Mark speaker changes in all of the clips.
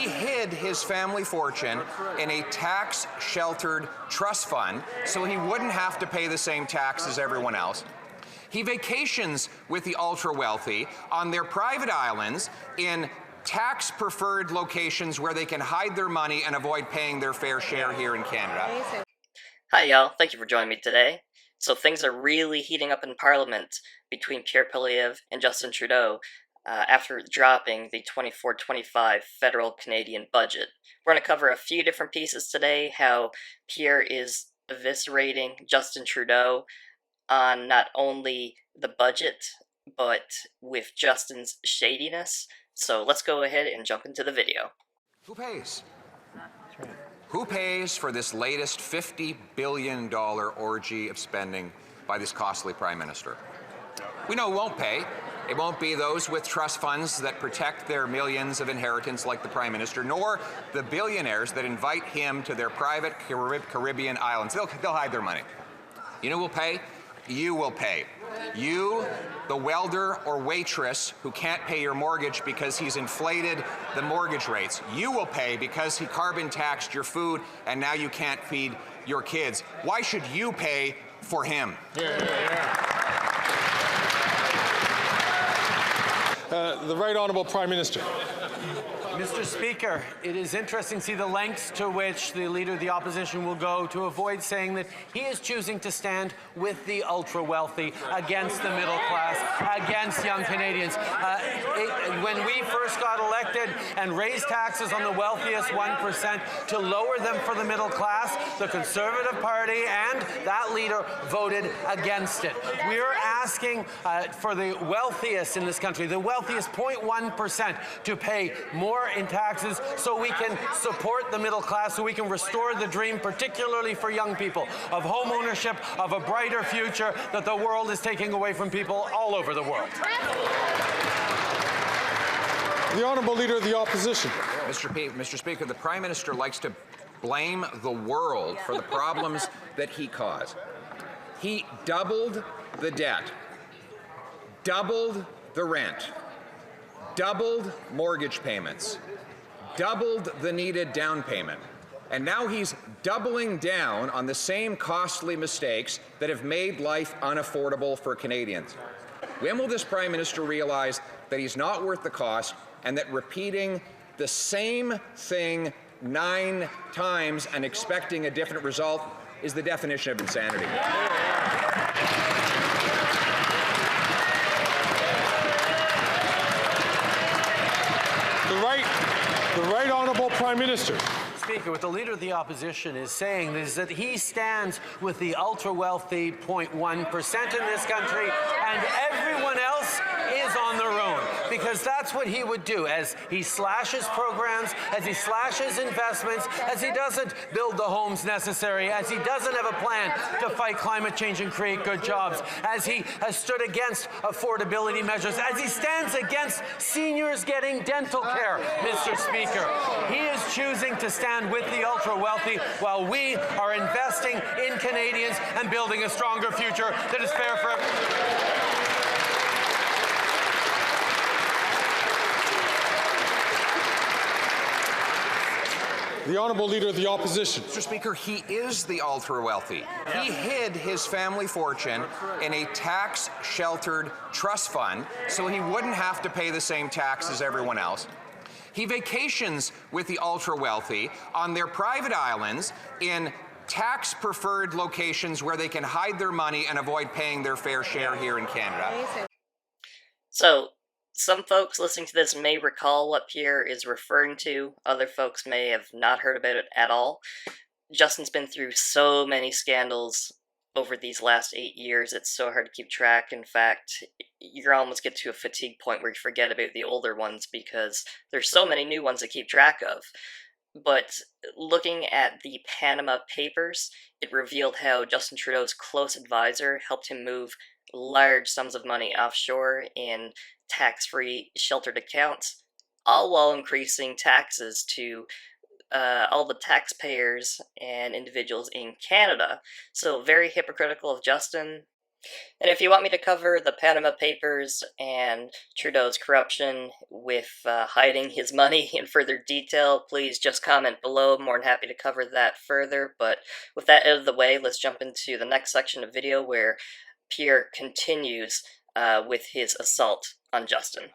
Speaker 1: He hid his family fortune in a tax-sheltered trust fund so he wouldn't have to pay the same tax as everyone else. He vacations with the ultra-wealthy on their private islands in tax-preferred locations where they can hide their money and avoid paying their fair share here in Canada.
Speaker 2: Hi y'all, thank you for joining me today. So things are really heating up in Parliament between Pierre and Justin Trudeau after dropping the 24-25 federal Canadian budget. We're going to cover a few different pieces today, how Pierre is eviscerating Justin Trudeau on not only the budget, but with Justin's shadiness. So let's go ahead and jump into the video.
Speaker 1: Who pays? Who pays for this latest $50 billion orgy of spending by this costly Prime Minister? We know who won't pay. It won't be those with trust funds that protect their millions of inheritance like the Prime Minister, nor the billionaires that invite him to their private Caribbean islands. They'll hide their money. You know who will pay? You will pay. You, the welder or waitress who can't pay your mortgage because he's inflated the mortgage rates. You will pay because he carbon taxed your food and now you can't feed your kids. Why should you pay for him?
Speaker 3: The Right Honourable Prime Minister.
Speaker 4: Mr. Speaker, it is interesting to see the lengths to which the Leader of the Opposition will go to avoid saying that he is choosing to stand with the ultra-wealthy, against the middle class, against young Canadians. When we first got elected and raised taxes on the wealthiest 1% to lower them for the middle class, the Conservative Party and that leader voted against it. We are asking for the wealthiest in this country, the wealthiest 0.1%, to pay more in taxes so we can support the middle class, so we can restore the dream, particularly for young people, of home ownership, of a brighter future that the world is taking away from people all over the world.
Speaker 3: The Honourable Leader of the Opposition.
Speaker 1: Mr. Speaker, the Prime Minister likes to blame the world for the problems that he caused. He doubled the debt, doubled the rent, doubled mortgage payments, doubled the needed down payment, and now he's doubling down on the same costly mistakes that have made life unaffordable for Canadians. When will this Prime Minister realize that he's not worth the cost and that repeating the same thing 9 times and expecting a different result is the definition of insanity?
Speaker 3: The Right Honourable Prime Minister.
Speaker 4: Speaker, what the Leader of the Opposition is saying is that he stands with the ultra-wealthy 0.1% in this country, and everyone else is on their own, because that's what he would do as he slashes programs, as he slashes investments, as he doesn't build the homes necessary, as he doesn't have a plan to fight climate change and create good jobs, as he has stood against affordability measures, as he stands against seniors getting dental care, Mr. Speaker. He is choosing to stand with the ultra-wealthy while we are investing in Canadians and building a stronger future that is fair for everyone.
Speaker 3: The Honourable Leader of the Opposition.
Speaker 1: Mr. Speaker, he is the ultra-wealthy. He hid his family fortune in a tax-sheltered trust fund so he wouldn't have to pay the same tax as everyone else. He vacations with the ultra-wealthy on their private islands in tax-preferred locations where they can hide their money and avoid paying their fair share here in Canada.
Speaker 2: So, some folks listening to this may recall what Pierre is referring to. Other folks may have not heard about it at all. Justin's been through so many scandals over these last 8 years, it's so hard to keep track. In fact, you almost get to a fatigue point where you forget about the older ones because there's so many new ones to keep track of. But looking at the Panama Papers, it revealed how Justin Trudeau's close advisor helped him move large sums of money offshore in tax-free sheltered accounts, all while increasing taxes to all the taxpayers and individuals in Canada. So very hypocritical of Justin. And if you want me to cover the Panama Papers and Trudeau's corruption with hiding his money in further detail, please just comment below. I'm more than happy to cover that further. But with that out of the way, let's jump into the next section of video where Pierre continues with his assault on Justin.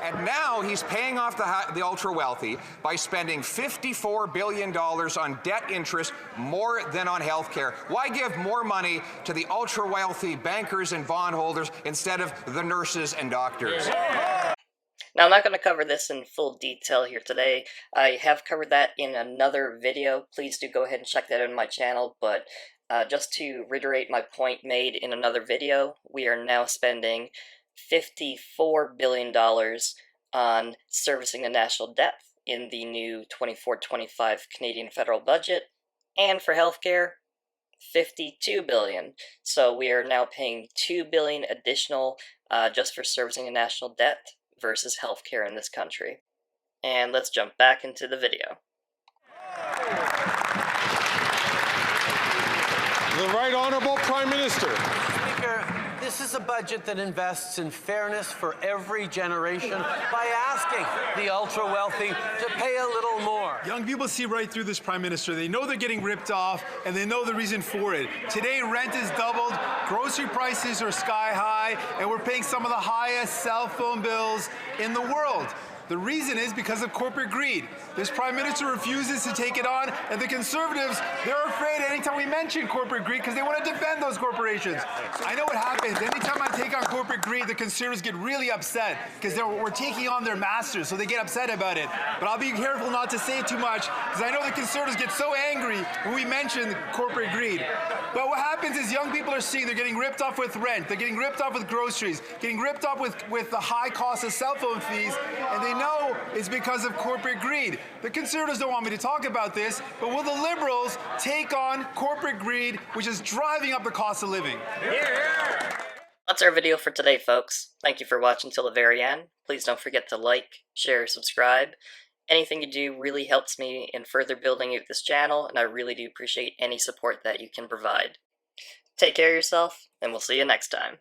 Speaker 1: And now he's paying off the ultra-wealthy by spending $54 billion on debt interest, more than on health care. Why give more money to the ultra-wealthy bankers and bondholders instead of the nurses and doctors?
Speaker 2: Now, I'm not going to cover this in full detail here today. I have covered that in another video. Please do go ahead and check that out on my channel. But just to reiterate my point made in another video, we are now spending $54 billion on servicing the national debt in the new 24-25 Canadian federal budget, and for healthcare, $52 billion. So we are now paying $2 billion additional just for servicing the national debt versus healthcare in this country. And let's jump back into the video.
Speaker 3: The Right Honourable Prime Minister.
Speaker 4: Speaker, this is a budget that invests in fairness for every generation by asking the ultra-wealthy to pay a little more.
Speaker 5: Young people see right through this, Prime Minister. They know they're getting ripped off, and they know the reason for it. Today, rent is doubled, grocery prices are sky high, and we're paying some of the highest cell phone bills in the world. The reason is because of corporate greed. This Prime Minister refuses to take it on, and the Conservatives, they're afraid anytime we mention corporate greed because they want to defend those corporations. I know what happens. Anytime I take on corporate greed, the Conservatives get really upset because we're taking on their masters, so they get upset about it. But I'll be careful not to say too much because I know the Conservatives get so angry when we mention corporate greed. But what happens is young people are seeing they're getting ripped off with rent, they're getting ripped off with groceries, getting ripped off with the high cost of cell phone fees, and they know it's because of corporate greed. The Conservatives don't want me to talk about this, but will the Liberals take on corporate greed, which is driving up the cost of living?
Speaker 2: That's our video for today, folks. Thank you for watching till the very end. Please don't forget to like, share, subscribe. Anything you do really helps me in further building out this channel, and I really do appreciate any support that you can provide. Take care of yourself, and we'll see you next time.